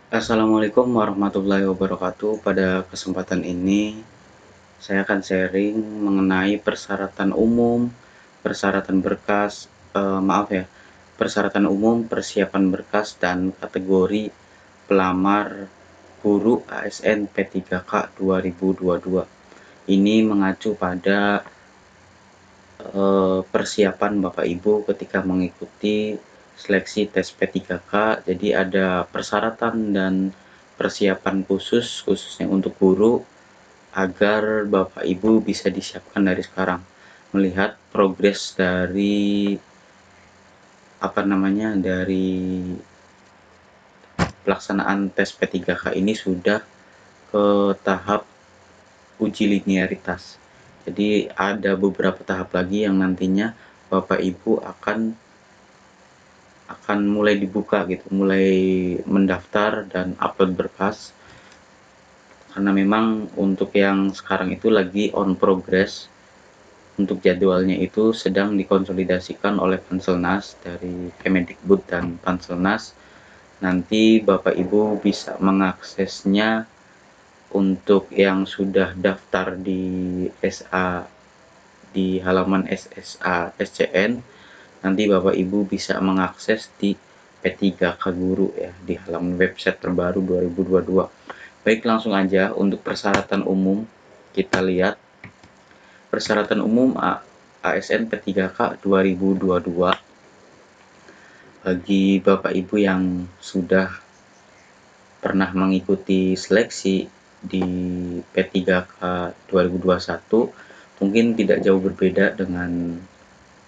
Assalamualaikum warahmatullahi wabarakatuh. Pada kesempatan ini, saya akan sharing mengenai persyaratan umum, persyaratan berkas, persyaratan umum, persiapan berkas, dan kategori pelamar guru ASN P3K 2022. Ini mengacu pada persiapan Bapak Ibu ketika mengikuti seleksi tes P3K. Jadi ada persyaratan dan persiapan khususnya untuk guru agar Bapak Ibu bisa disiapkan dari sekarang. Melihat progres dari dari pelaksanaan tes P3K ini sudah ke tahap uji linearitas. Jadi ada beberapa tahap lagi yang nantinya Bapak Ibu akan mulai dibuka gitu, mulai mendaftar dan upload berkas. Karena memang untuk yang sekarang itu lagi on progress. Untuk jadwalnya itu sedang dikonsolidasikan oleh Panselnas dari Kemendikbud dan Panselnas. Nanti Bapak Ibu bisa mengaksesnya untuk yang sudah daftar di SA di halaman SSA SCN. Nanti Bapak Ibu bisa mengakses di P3K Guru ya, di halaman website terbaru 2022. Baik, langsung aja untuk persyaratan umum kita lihat. Persyaratan umum ASN P3K 2022 bagi Bapak Ibu yang sudah pernah mengikuti seleksi di P3K 2021 mungkin tidak jauh berbeda dengan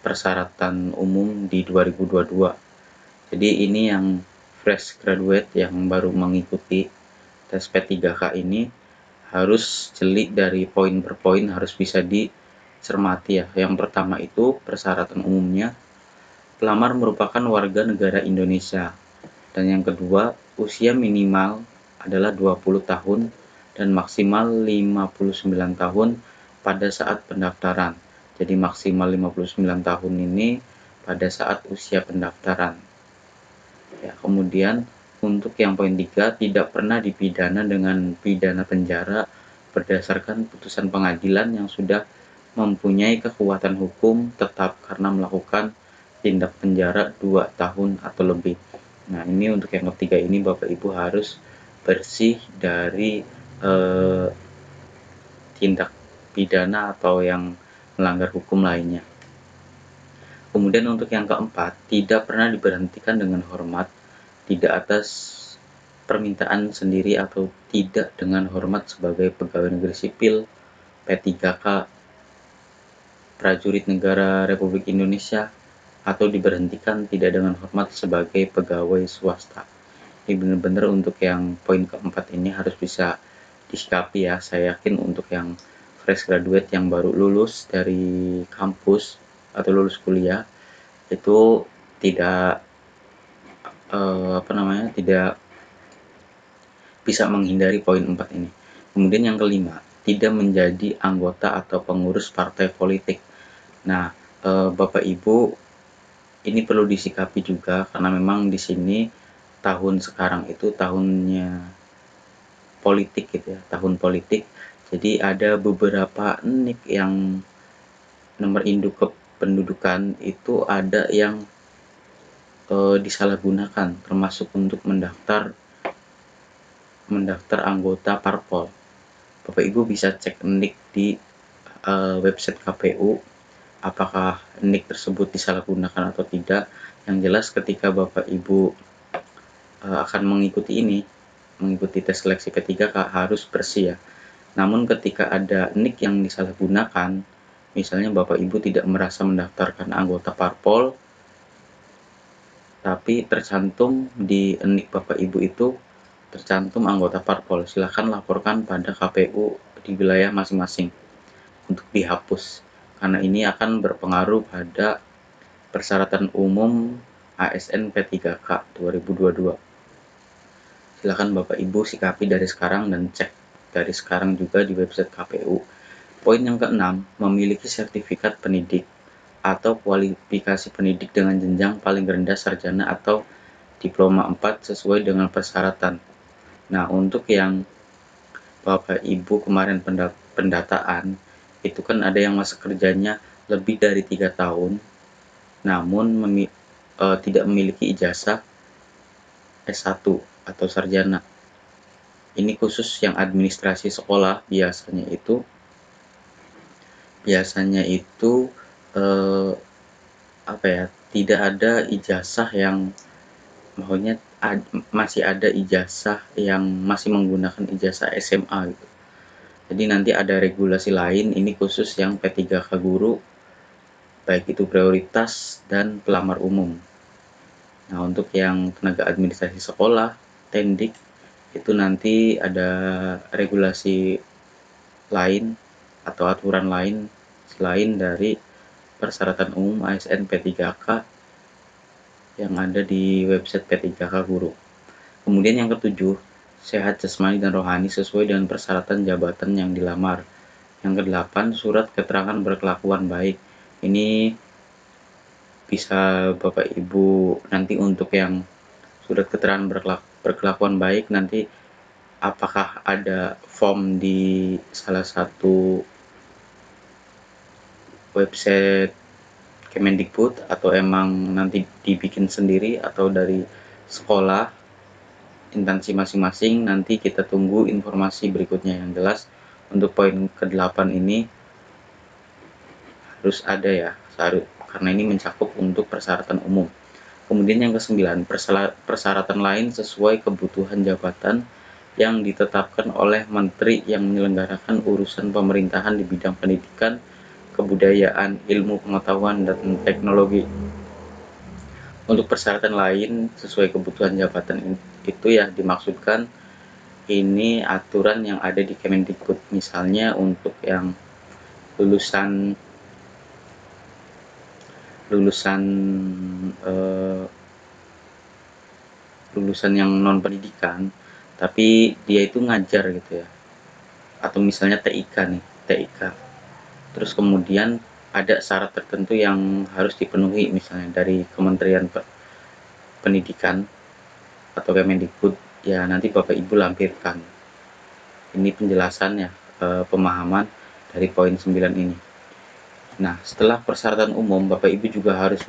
persyaratan umum di 2022. Jadi ini yang fresh graduate yang baru mengikuti tes P3K ini harus jeli dari poin per poin, harus bisa dicermati ya. Yang pertama itu persyaratan umumnya, pelamar merupakan warga negara Indonesia. Dan yang kedua, usia minimal adalah 20 tahun dan maksimal 59 tahun pada saat pendaftaran. Jadi maksimal 59 tahun ini pada saat usia pendaftaran. Ya, kemudian untuk yang poin 3, tidak pernah dipidana dengan pidana penjara berdasarkan putusan pengadilan yang sudah mempunyai kekuatan hukum tetap karena melakukan tindak penjara 2 tahun atau lebih. Nah, ini untuk yang ketiga ini Bapak Ibu harus bersih dari tindak pidana atau yang melanggar hukum lainnya. Kemudian untuk yang keempat, tidak pernah diberhentikan dengan hormat, tidak atas permintaan sendiri atau tidak dengan hormat sebagai pegawai negeri sipil, P3K, prajurit negara Republik Indonesia, atau diberhentikan tidak dengan hormat sebagai pegawai swasta. Ini benar-benar untuk yang poin keempat ini harus bisa disikapi ya. Saya yakin untuk yang fresh graduate yang baru lulus dari kampus atau lulus kuliah itu tidak tidak bisa menghindari poin 4 ini. Kemudian yang kelima, tidak menjadi anggota atau pengurus partai politik. Nah, Bapak Ibu, ini perlu disikapi juga karena memang di sini tahun sekarang itu tahunnya politik gitu ya, tahun politik. Jadi ada beberapa nik yang nomor induk kependudukan itu ada yang disalahgunakan, termasuk untuk mendaftar anggota parpol. Bapak Ibu bisa cek nik di website KPU apakah nik tersebut disalahgunakan atau tidak. Yang jelas ketika Bapak Ibu akan mengikuti tes seleksi P3K harus bersih ya. Namun ketika ada nik yang disalahgunakan, misalnya Bapak Ibu tidak merasa mendaftarkan anggota parpol, tapi tercantum di nik Bapak Ibu itu tercantum anggota parpol, silahkan laporkan pada KPU di wilayah masing-masing untuk dihapus, karena ini akan berpengaruh pada persyaratan umum ASN P3K 2022. Silahkan Bapak Ibu sikapi dari sekarang dan cek dari sekarang juga di website KPU. Poin yang keenam, memiliki sertifikat pendidik atau kualifikasi pendidik dengan jenjang paling rendah sarjana atau diploma 4 sesuai dengan persyaratan. Nah, untuk yang Bapak Ibu kemarin pendataan, itu kan ada yang masa kerjanya lebih dari 3 tahun, namun tidak memiliki ijazah S1 atau sarjana. Ini khusus yang administrasi sekolah, biasanya itu eh, apa ya, tidak ada ijazah yang maksudnya masih ada ijazah yang masih menggunakan ijazah SMA gitu. Jadi nanti ada regulasi lain, ini khusus yang P3K guru, baik itu prioritas dan pelamar umum. Nah, untuk yang tenaga administrasi sekolah, Tendik, itu nanti ada regulasi lain atau aturan lain selain dari persyaratan umum ASN P3K yang ada di website P3K Guru. Kemudian yang ketujuh, sehat jasmani dan rohani sesuai dengan persyaratan jabatan yang dilamar. Yang kedelapan, surat keterangan berkelakuan baik. Ini bisa Bapak Ibu nanti untuk yang surat keterangan berkelakuan baik, nanti apakah ada form di salah satu website Kemendikbud atau emang nanti dibikin sendiri atau dari sekolah instansi masing-masing, nanti kita tunggu informasi berikutnya. Yang jelas untuk poin ke-8 ini harus ada ya, karena ini mencakup untuk persyaratan umum. Kemudian yang ke-9, persyaratan lain sesuai kebutuhan jabatan yang ditetapkan oleh menteri yang menyelenggarakan urusan pemerintahan di bidang pendidikan, kebudayaan, ilmu pengetahuan, dan teknologi. Untuk persyaratan lain sesuai kebutuhan jabatan itu ya dimaksudkan ini aturan yang ada di Kemendikbud. Misalnya untuk yang lulusan lulusan eh, lulusan yang non pendidikan tapi dia itu ngajar gitu ya, atau misalnya TIK nih, TIK, terus kemudian ada syarat tertentu yang harus dipenuhi misalnya dari Kementerian Pendidikan atau Kemendikbud, ya nanti Bapak Ibu lampirkan. Ini penjelasannya, pemahaman dari poin 9 ini. Nah, setelah persyaratan umum, Bapak Ibu juga harus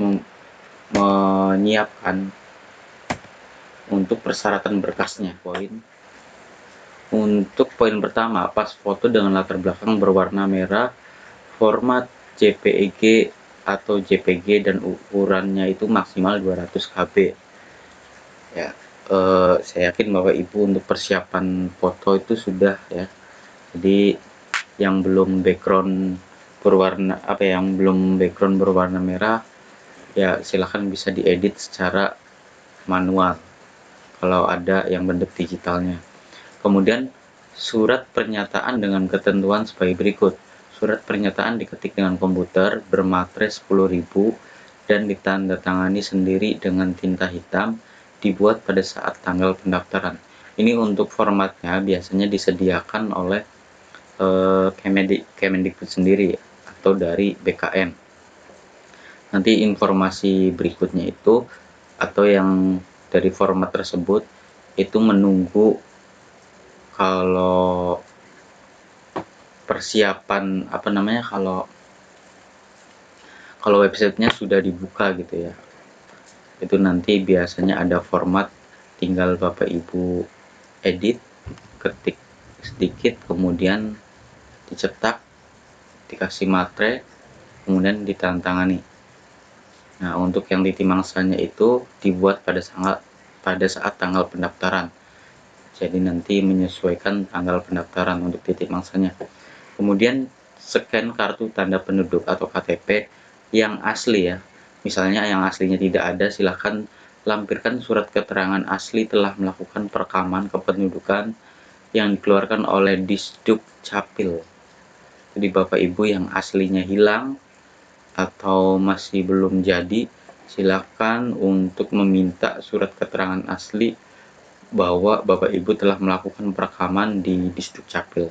menyiapkan untuk persyaratan berkasnya. Untuk poin pertama, pas foto dengan latar belakang berwarna merah, format JPEG atau JPG, dan ukurannya itu maksimal 200 KB. Ya, saya yakin Bapak Ibu untuk persiapan foto itu sudah ya. Jadi yang belum background berwarna merah, ya silahkan bisa diedit secara manual kalau ada yang bentuk digitalnya. Kemudian surat pernyataan dengan ketentuan sebagai berikut. Surat pernyataan diketik dengan komputer bermaterai 10.000 dan ditandatangani sendiri dengan tinta hitam, dibuat pada saat tanggal pendaftaran. Ini untuk formatnya biasanya disediakan oleh Kemendikbud sendiri atau dari BKN. Nanti informasi berikutnya itu atau yang dari format tersebut itu menunggu kalau persiapan kalau websitenya sudah dibuka gitu ya, itu nanti biasanya ada format, tinggal Bapak Ibu edit, ketik sedikit, kemudian dicetak, dikasih materai, kemudian ditandatangani. Nah, untuk yang titi mangsanya itu dibuat pada saat tanggal pendaftaran. Jadi nanti menyesuaikan tanggal pendaftaran untuk titik mangsanya. Kemudian scan kartu tanda penduduk atau KTP yang asli ya. Misalnya yang aslinya tidak ada, silahkan lampirkan surat keterangan asli telah melakukan perekaman kependudukan yang dikeluarkan oleh Disduk Capil. Jadi Bapak Ibu yang aslinya hilang atau masih belum jadi, silakan untuk meminta surat keterangan asli bahwa Bapak Ibu telah melakukan perekaman di Disduk Capil.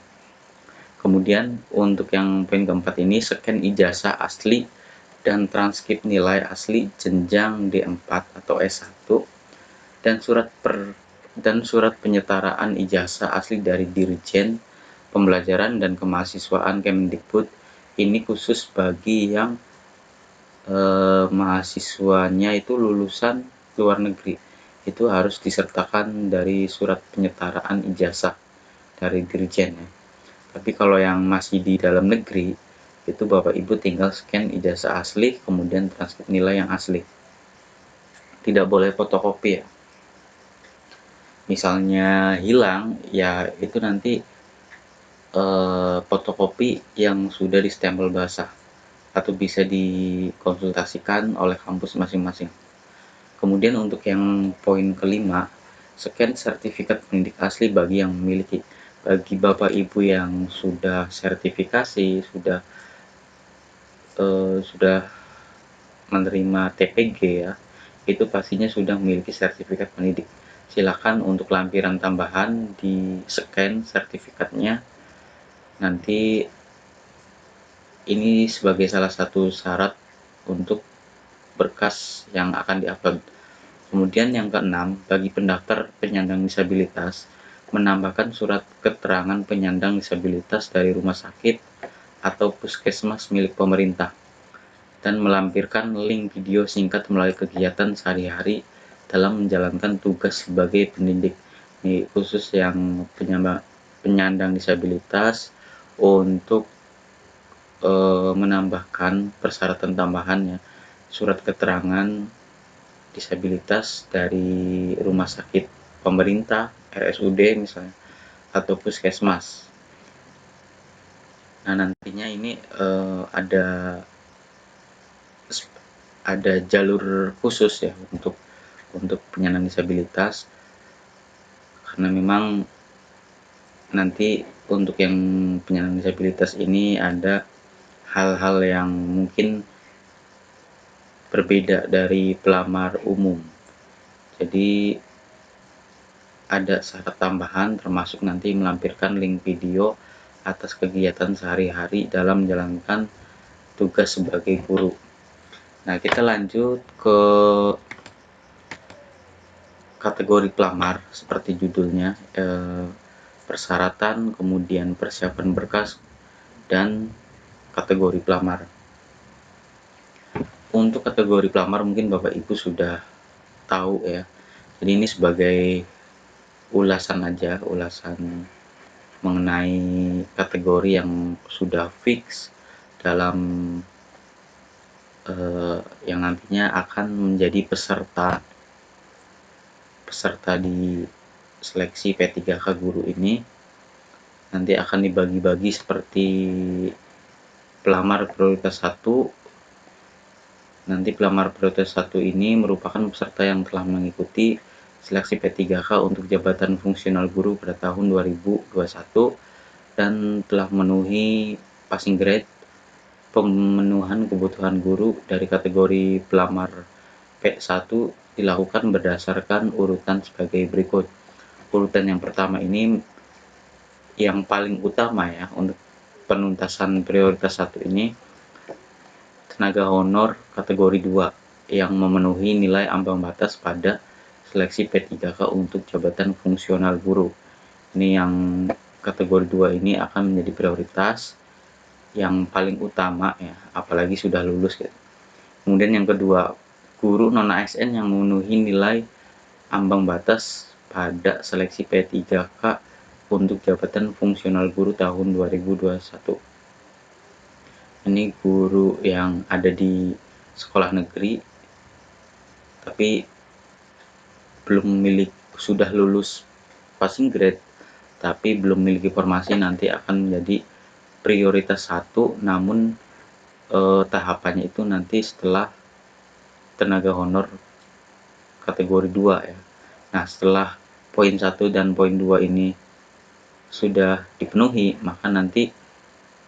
Kemudian untuk yang poin keempat ini, scan ijazah asli dan transkrip nilai asli jenjang D4 atau S1 dan surat dan surat penyetaraan ijazah asli dari Dirjen Pembelajaran dan Kemahasiswaan Kemendikbud. Ini khusus bagi yang mahasiswanya itu lulusan luar negeri. Itu harus disertakan dari surat penyetaraan ijazah dari Dirjen ya. Tapi kalau yang masih di dalam negeri, itu Bapak Ibu tinggal scan ijazah asli, kemudian transkrip nilai yang asli. Tidak boleh fotokopi ya. Misalnya hilang, ya itu nanti fotokopi yang sudah distempel basah atau bisa dikonsultasikan oleh kampus masing-masing. Kemudian untuk yang poin kelima, scan sertifikat pendidik asli bagi yang memiliki. Bagi Bapak Ibu yang sudah sertifikasi, sudah menerima TPG ya, itu pastinya sudah memiliki sertifikat pendidik. Silakan untuk lampiran tambahan di scan sertifikatnya. Nanti ini sebagai salah satu syarat untuk berkas yang akan diupload. Kemudian yang keenam, bagi pendaftar penyandang disabilitas, menambahkan surat keterangan penyandang disabilitas dari rumah sakit atau puskesmas milik pemerintah, dan melampirkan link video singkat melalui kegiatan sehari-hari dalam menjalankan tugas sebagai pendidik. Ini khusus yang penyandang disabilitas untuk menambahkan persyaratan tambahannya, surat keterangan disabilitas dari rumah sakit pemerintah, RSUD misalnya, atau puskesmas. Nah, nantinya ini ada jalur khusus ya untuk penyandang disabilitas, karena memang nanti untuk yang penyandang disabilitas ini ada hal-hal yang mungkin berbeda dari pelamar umum. Jadi ada syarat tambahan termasuk nanti melampirkan link video atas kegiatan sehari-hari dalam menjalankan tugas sebagai guru. Nah, kita lanjut ke kategori pelamar seperti judulnya, persyaratan, kemudian persiapan berkas, dan kategori pelamar. Untuk kategori pelamar mungkin Bapak Ibu sudah tahu ya. Jadi ini sebagai ulasan aja, ulasan mengenai kategori yang sudah fix dalam yang nantinya akan menjadi peserta di seleksi P3K guru ini. Nanti akan dibagi-bagi seperti pelamar prioritas 1. Nanti pelamar prioritas 1 ini merupakan peserta yang telah mengikuti seleksi P3K untuk jabatan fungsional guru pada tahun 2021 dan telah memenuhi passing grade pemenuhan kebutuhan guru dari kategori pelamar P1 dilakukan berdasarkan urutan sebagai berikut. Urutan yang pertama ini yang paling utama ya untuk penuntasan prioritas 1 ini, tenaga honor kategori 2 yang memenuhi nilai ambang batas pada seleksi P3K untuk jabatan fungsional guru. Ini yang kategori 2 ini akan menjadi prioritas yang paling utama ya, apalagi sudah lulus gitu. Kemudian yang kedua, guru non ASN yang memenuhi nilai ambang batas pada seleksi P3K untuk jabatan fungsional guru tahun 2021. Ini guru yang ada di sekolah negeri tapi sudah lulus passing grade tapi belum memiliki formasi, nanti akan menjadi prioritas 1, namun tahapannya itu nanti setelah tenaga honor kategori 2 ya. Nah, setelah poin 1 dan poin 2 ini sudah dipenuhi, maka nanti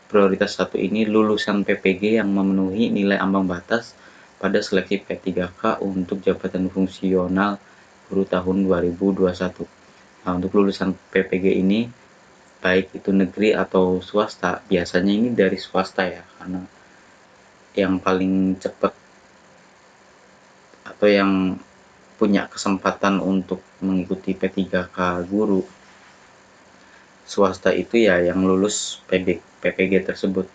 prioritas 1 ini lulusan PPG yang memenuhi nilai ambang batas pada seleksi P3K untuk jabatan fungsional guru tahun 2021. Nah, untuk lulusan PPG ini baik itu negeri atau swasta, biasanya ini dari swasta ya, karena yang paling cepat atau yang punya kesempatan untuk mengikuti P3K guru swasta itu ya yang lulus PPG tersebut,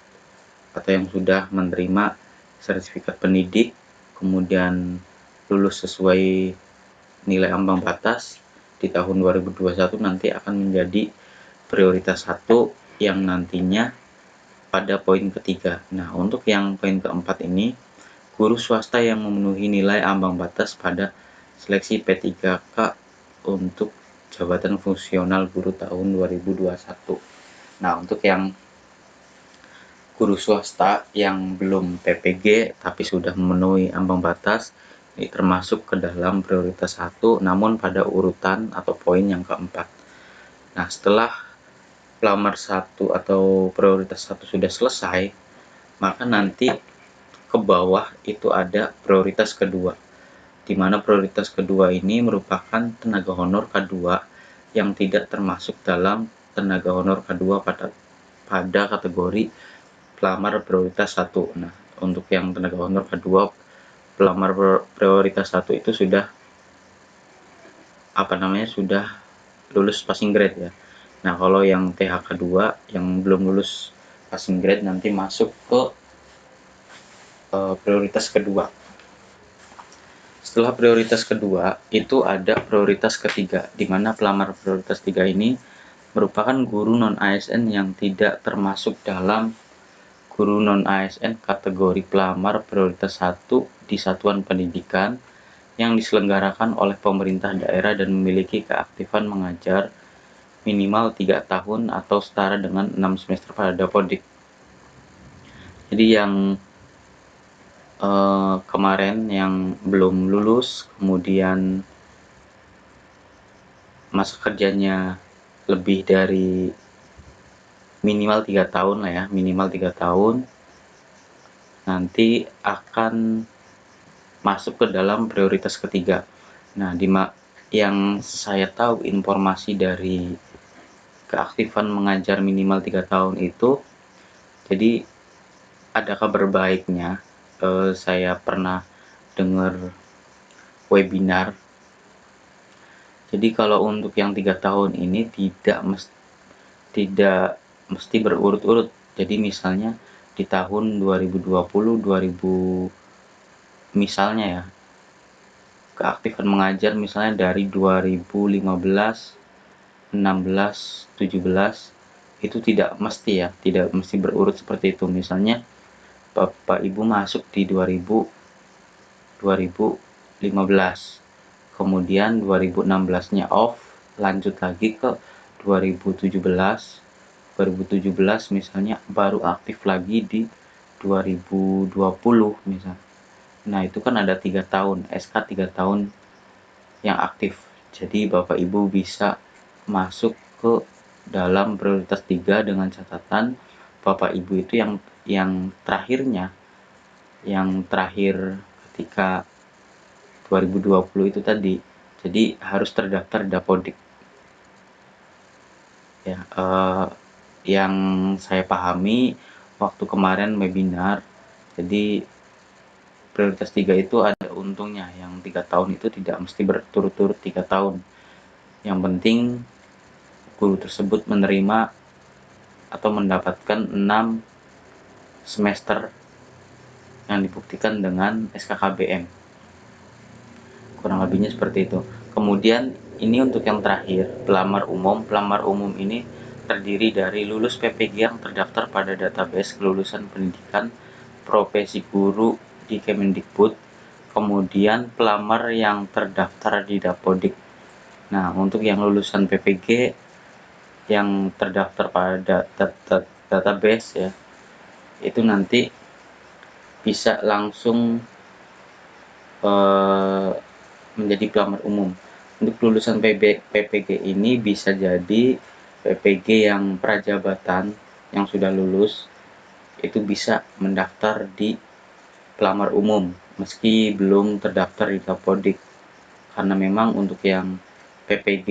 atau yang sudah menerima sertifikat pendidik, kemudian lulus sesuai nilai ambang batas di tahun 2021 nanti akan menjadi prioritas 1 yang nantinya pada poin ketiga. Nah, untuk yang poin keempat ini, guru swasta yang memenuhi nilai ambang batas pada seleksi P3K untuk jabatan fungsional guru tahun 2021. Nah, untuk yang guru swasta yang belum PPG tapi sudah memenuhi ambang batas, ini termasuk ke dalam prioritas 1 namun pada urutan atau poin yang keempat. Nah, setelah pelamar 1 atau prioritas 1 sudah selesai, maka nanti ke bawah itu ada prioritas kedua, di mana prioritas kedua ini merupakan tenaga honor K2 yang tidak termasuk dalam tenaga honor K2 pada kategori pelamar prioritas 1. Nah, untuk yang tenaga honor K2 pelamar prioritas 1 itu sudah sudah lulus passing grade ya. Nah, kalau yang THK 2 yang belum lulus passing grade nanti masuk ke prioritas kedua. Setelah prioritas kedua itu ada prioritas ketiga, di mana pelamar prioritas 3 ini merupakan guru non-ASN yang tidak termasuk dalam guru non-ASN kategori pelamar prioritas 1 di satuan pendidikan yang diselenggarakan oleh pemerintah daerah dan memiliki keaktifan mengajar minimal 3 tahun atau setara dengan 6 semester pada Dapodik. Jadi yang kemarin yang belum lulus, kemudian masa kerjanya lebih dari minimal 3 tahun lah ya, minimal 3 tahun, nanti akan masuk ke dalam prioritas ketiga. Nah, yang saya tahu informasi dari keaktifan mengajar minimal 3 tahun itu, jadi ada kabar baiknya. Saya pernah dengar webinar. Jadi kalau untuk yang 3 tahun ini tidak mesti berurut-urut. Jadi misalnya di tahun 2020 misalnya ya, keaktifan mengajar misalnya dari 2015, 16, 17 itu tidak mesti berurut seperti itu. Misalnya Bapak Ibu masuk di 2015, kemudian 2016-nya off, lanjut lagi ke 2017 misalnya baru aktif lagi di 2020 misalnya. Nah, itu kan ada 3 tahun, SK 3 tahun yang aktif. Jadi Bapak Ibu bisa masuk ke dalam prioritas 3 dengan catatan Bapak Ibu itu yang terakhir ketika 2020 itu tadi. Jadi harus terdaftar Dapodik. Ya, yang saya pahami waktu kemarin webinar, jadi prioritas 3 itu ada untungnya, yang 3 tahun itu tidak mesti berturut-turut 3 tahun. Yang penting guru tersebut menerima atau mendapatkan 6 semester yang dibuktikan dengan SKKBM. Kurang lebihnya seperti itu. Kemudian ini untuk yang terakhir, pelamar umum. Pelamar umum ini terdiri dari lulus PPG yang terdaftar pada database kelulusan pendidikan profesi guru di Kemendikbud, kemudian pelamar yang terdaftar di Dapodik. Nah, untuk yang lulusan PPG yang terdaftar pada database ya, itu nanti bisa langsung menjadi pelamar umum. Untuk lulusan PPG ini bisa jadi PPG yang prajabatan yang sudah lulus itu bisa mendaftar di pelamar umum meski belum terdaftar di Dapodik, karena memang untuk yang PPG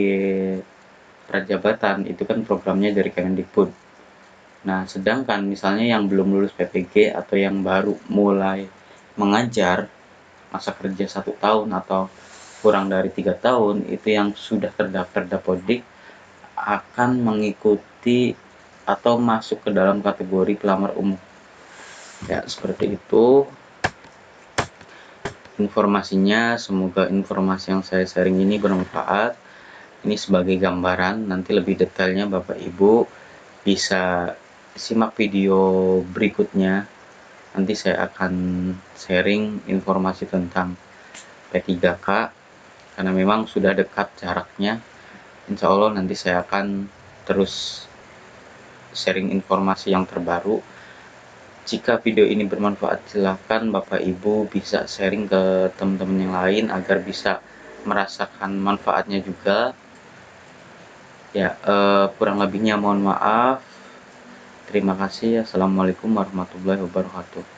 prajabatan itu kan programnya dari Kemendikbud. Nah, sedangkan misalnya yang belum lulus PPG atau yang baru mulai mengajar masa kerja 1 tahun atau kurang dari 3 tahun itu yang sudah terdaftar Dapodik akan mengikuti atau masuk ke dalam kategori pelamar umum. Ya, seperti itu informasinya. Semoga informasi yang saya sharing ini bermanfaat. Ini sebagai gambaran, nanti lebih detailnya Bapak Ibu bisa simak video berikutnya. Nanti saya akan sharing informasi tentang P3K karena memang sudah dekat jaraknya. Insya Allah nanti saya akan terus sharing informasi yang terbaru. Jika video ini bermanfaat, silahkan Bapak Ibu bisa sharing ke teman-teman yang lain agar bisa merasakan manfaatnya juga. Ya, kurang lebihnya mohon maaf. Terima kasih. Assalamualaikum warahmatullahi wabarakatuh.